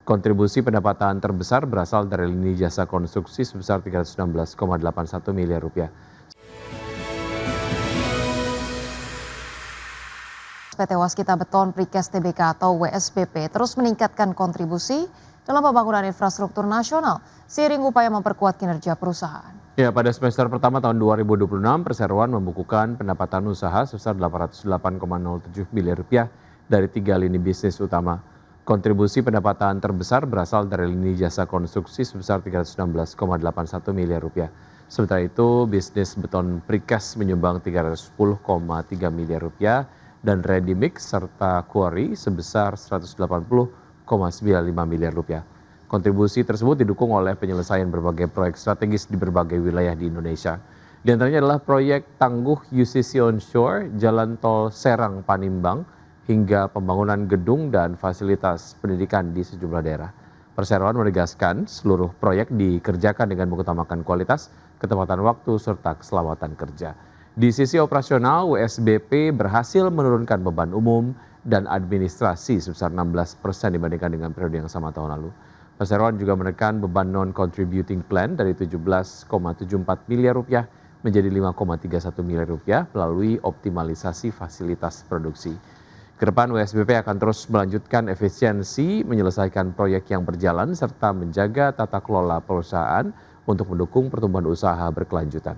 Kontribusi pendapatan terbesar berasal dari lini jasa konstruksi sebesar 316,81 miliar rupiah. PT Waskita Beton Precast Tbk atau WSBP terus meningkatkan kontribusi dalam pembangunan infrastruktur nasional seiring upaya memperkuat kinerja perusahaan. Ya, pada semester pertama tahun 2026, perseroan membukukan pendapatan usaha sebesar 808,07 miliar rupiah dari 3 lini bisnis utama. Kontribusi pendapatan terbesar berasal dari lini jasa konstruksi sebesar 316,81 miliar rupiah. Sementara itu, bisnis beton precast menyumbang 310,3 miliar rupiah dan ready mix serta quarry sebesar 180,95 miliar rupiah. Kontribusi tersebut didukung oleh penyelesaian berbagai proyek strategis di berbagai wilayah di Indonesia. Di antaranya adalah proyek tangguh UCC Onshore, Jalan Tol Serang Panimbang, hingga pembangunan gedung dan fasilitas pendidikan di sejumlah daerah. Perseroan menegaskan seluruh proyek dikerjakan dengan mengutamakan kualitas, ketepatan waktu, serta keselamatan kerja. Di sisi operasional, WSBP berhasil menurunkan beban umum dan administrasi sebesar 16% dibandingkan dengan periode yang sama tahun lalu. Perseroan juga menekan beban non-contributing plan dari 17,74 miliar rupiah menjadi 5,31 miliar rupiah melalui optimalisasi fasilitas produksi. Kedepan WSBP akan terus melanjutkan efisiensi, menyelesaikan proyek yang berjalan, serta menjaga tata kelola perusahaan untuk mendukung pertumbuhan usaha berkelanjutan.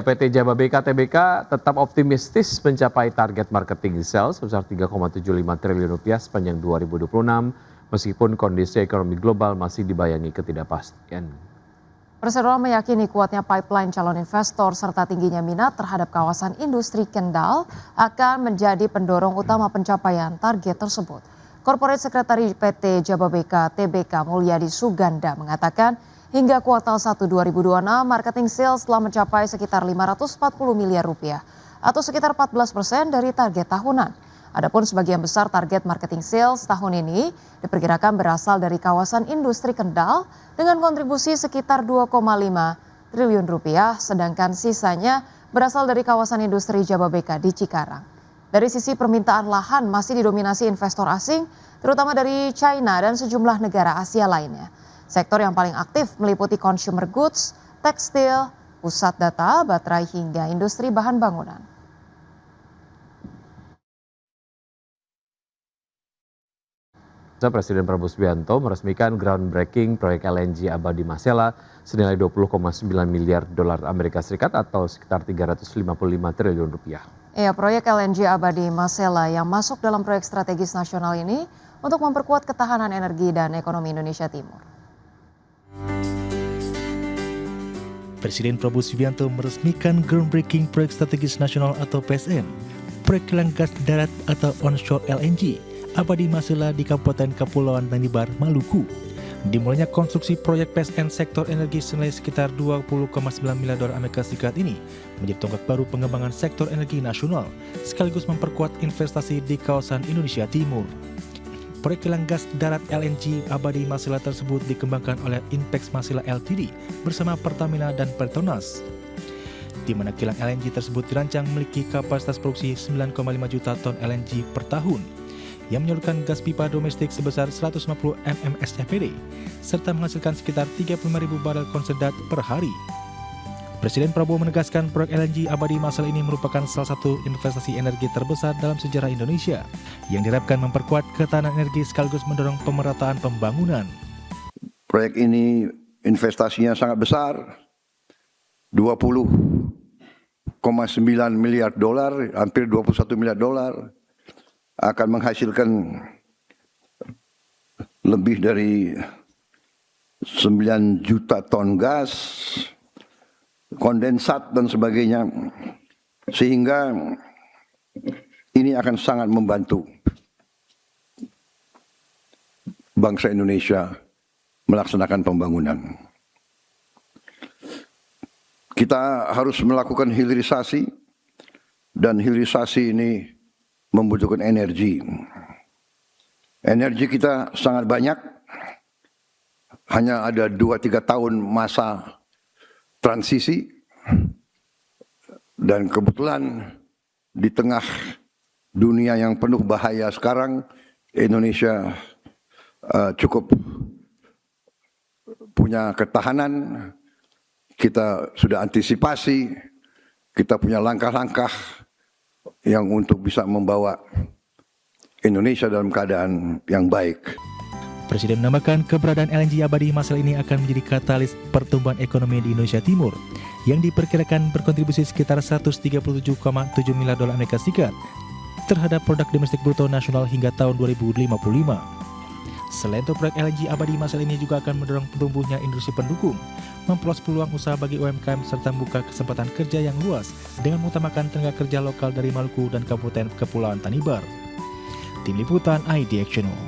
PT Jababeka Tbk tetap optimistis mencapai target marketing sales sebesar 3,75 triliun rupiah sepanjang 2026 meskipun kondisi ekonomi global masih dibayangi ketidakpastian. Perseroan meyakini kuatnya pipeline calon investor serta tingginya minat terhadap kawasan industri Kendal akan menjadi pendorong utama pencapaian target tersebut. Corporate Secretary PT Jababeka Tbk Mulyadi Suganda mengatakan hingga kuartal 1 2026 marketing sales telah mencapai sekitar 540 miliar rupiah atau sekitar 14% dari target tahunan. Adapun sebagian besar target marketing sales tahun ini diperkirakan berasal dari kawasan industri Kendal dengan kontribusi sekitar 2,5 triliun rupiah, sedangkan sisanya berasal dari kawasan industri Jababeka di Cikarang. Dari sisi permintaan lahan masih didominasi investor asing, terutama dari China dan sejumlah negara Asia lainnya. Sektor yang paling aktif meliputi consumer goods, tekstil, pusat data, baterai hingga industri bahan bangunan. Presiden Prabowo Subianto meresmikan groundbreaking proyek LNG Abadi Masela senilai 20,9 miliar dolar Amerika Serikat atau sekitar 355 triliun rupiah. Ya, proyek LNG Abadi Masela yang masuk dalam proyek strategis nasional ini untuk memperkuat ketahanan energi dan ekonomi Indonesia Timur. Presiden Prabowo Subianto meresmikan groundbreaking proyek strategis nasional atau PSN, proyek kilang gas darat atau onshore LNG, Abadi Masela di Kabupaten Kepulauan Tanimbar, Maluku. Dimulainya konstruksi proyek PSN sektor energi senilai sekitar 20,9 miliar dolar Amerika Serikat ini menjadi tonggak baru pengembangan sektor energi nasional, sekaligus memperkuat investasi di kawasan Indonesia Timur. Proyek kilang gas darat LNG Abadi Masela tersebut dikembangkan oleh Inpex Masela Ltd bersama Pertamina dan Petronas, di mana kilang LNG tersebut dirancang memiliki kapasitas produksi 9,5 juta ton LNG per tahun yang menyalurkan gas pipa domestik sebesar 150 mmscpd serta menghasilkan sekitar 35.000 barel konsentrat per hari. Presiden Prabowo menegaskan proyek LNG Abadi Masela ini merupakan salah satu investasi energi terbesar dalam sejarah Indonesia yang diharapkan memperkuat ketahanan energi sekaligus mendorong pemerataan pembangunan. Proyek ini investasinya sangat besar, 20,9 miliar dolar, hampir 21 miliar dolar, akan menghasilkan lebih dari 9 juta ton gas, kondensat dan sebagainya, sehingga ini akan sangat membantu bangsa Indonesia melaksanakan pembangunan. Kita harus melakukan hilirisasi, dan hilirisasi ini membutuhkan energi. Energi kita sangat banyak, hanya ada 2-3 tahun masa transisi, dan kebetulan di tengah dunia yang penuh bahaya sekarang, Indonesia cukup punya ketahanan, kita sudah antisipasi, kita punya langkah-langkah yang untuk bisa membawa Indonesia dalam keadaan yang baik. Presiden menambahkan keberadaan LNG abadi masal ini akan menjadi katalis pertumbuhan ekonomi di Indonesia Timur yang diperkirakan berkontribusi sekitar 137,7 miliar dolar Amerika Serikat terhadap produk domestik bruto nasional hingga tahun 2055. Selain itu, proyek LNG abadi masal ini juga akan mendorong tumbuhnya industri pendukung, memperluas peluang usaha bagi UMKM serta membuka kesempatan kerja yang luas dengan mengutamakan tenaga kerja lokal dari Maluku dan Kabupaten Kepulauan Tanimbar. Tim Liputan IDX Channel.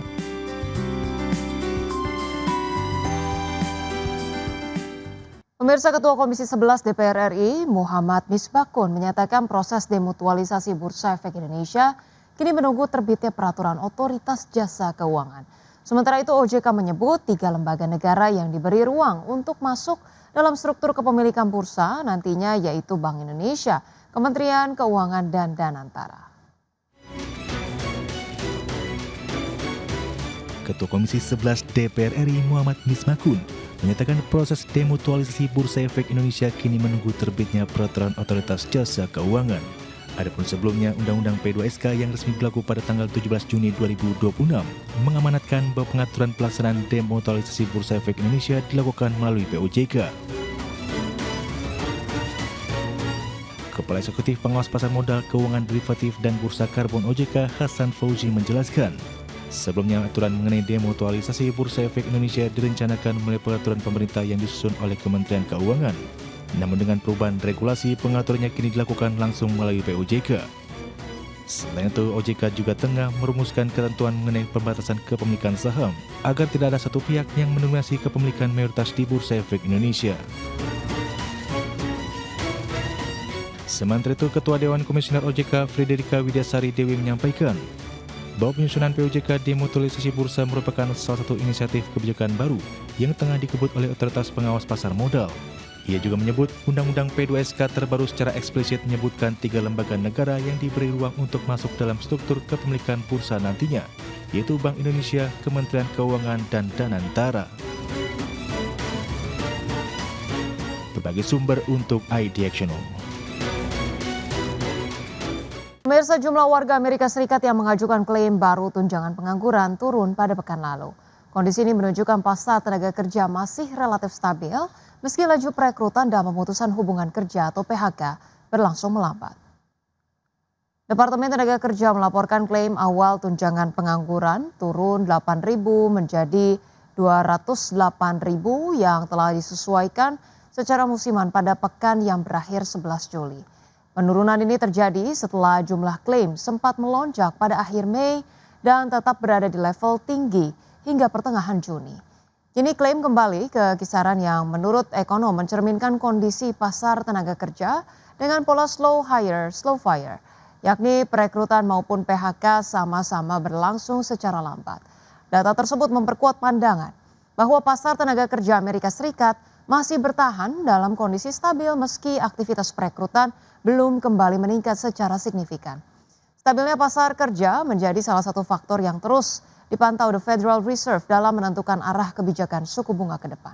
Pemirsa, Ketua Komisi 11 DPR RI Muhammad Misbakun menyatakan proses demutualisasi Bursa Efek Indonesia kini menunggu terbitnya peraturan Otoritas Jasa Keuangan. Sementara itu OJK menyebut 3 lembaga negara yang diberi ruang untuk masuk dalam struktur kepemilikan bursa nantinya yaitu Bank Indonesia, Kementerian Keuangan, dan Danantara. Ketua Komisi 11 DPR RI Muhammad Misbakun menyatakan proses demutualisasi Bursa Efek Indonesia kini menunggu terbitnya peraturan Otoritas Jasa Keuangan. Adapun sebelumnya, Undang-Undang P2SK yang resmi berlaku pada tanggal 17 Juni 2026 mengamanatkan bahwa pengaturan pelaksanaan demutualisasi Bursa Efek Indonesia dilakukan melalui POJK. Kepala Eksekutif Pengawas Pasar Modal, Keuangan Derivatif dan Bursa Karbon OJK Hasan Fauzi menjelaskan, sebelumnya aturan mengenai demutualisasi Bursa Efek Indonesia direncanakan melalui peraturan pemerintah yang disusun oleh Kementerian Keuangan. Namun dengan perubahan regulasi, pengaturannya kini dilakukan langsung melalui POJK. Selain itu, OJK juga tengah merumuskan ketentuan mengenai pembatasan kepemilikan saham agar tidak ada satu pihak yang mendominasi kepemilikan mayoritas di Bursa Efek Indonesia. Sementara itu, Ketua Dewan Komisioner OJK Frederika Widyasari Dewi menyampaikan bahwa penyusunan POJK demutualisasi bursa merupakan salah satu inisiatif kebijakan baru yang tengah dikebut oleh Otoritas Pengawas Pasar Modal. Ia juga menyebut Undang-Undang P2SK terbaru secara eksplisit menyebutkan 3 lembaga negara yang diberi ruang untuk masuk dalam struktur kepemilikan bursa nantinya, yaitu Bank Indonesia, Kementerian Keuangan, dan Danantara. Berbagai sumber untuk IDX Channel. Pemirsa, jumlah warga Amerika Serikat yang mengajukan klaim baru tunjangan pengangguran turun pada pekan lalu. Kondisi ini menunjukkan pasar tenaga kerja masih relatif stabil meski laju perekrutan dan pemutusan hubungan kerja atau PHK berlangsung melambat. Departemen Tenaga Kerja melaporkan klaim awal tunjangan pengangguran turun 8.000 menjadi 208.000 yang telah disesuaikan secara musiman pada pekan yang berakhir 11 Juli. Penurunan ini terjadi setelah jumlah klaim sempat melonjak pada akhir Mei dan tetap berada di level tinggi hingga pertengahan Juni. Kini klaim kembali ke kisaran yang menurut ekonom mencerminkan kondisi pasar tenaga kerja dengan pola slow hire, slow fire, yakni perekrutan maupun PHK sama-sama berlangsung secara lambat. Data tersebut memperkuat pandangan bahwa pasar tenaga kerja Amerika Serikat masih bertahan dalam kondisi stabil meski aktivitas perekrutan belum kembali meningkat secara signifikan. Stabilnya pasar kerja menjadi salah satu faktor yang terus dipantau The Federal Reserve dalam menentukan arah kebijakan suku bunga ke depan.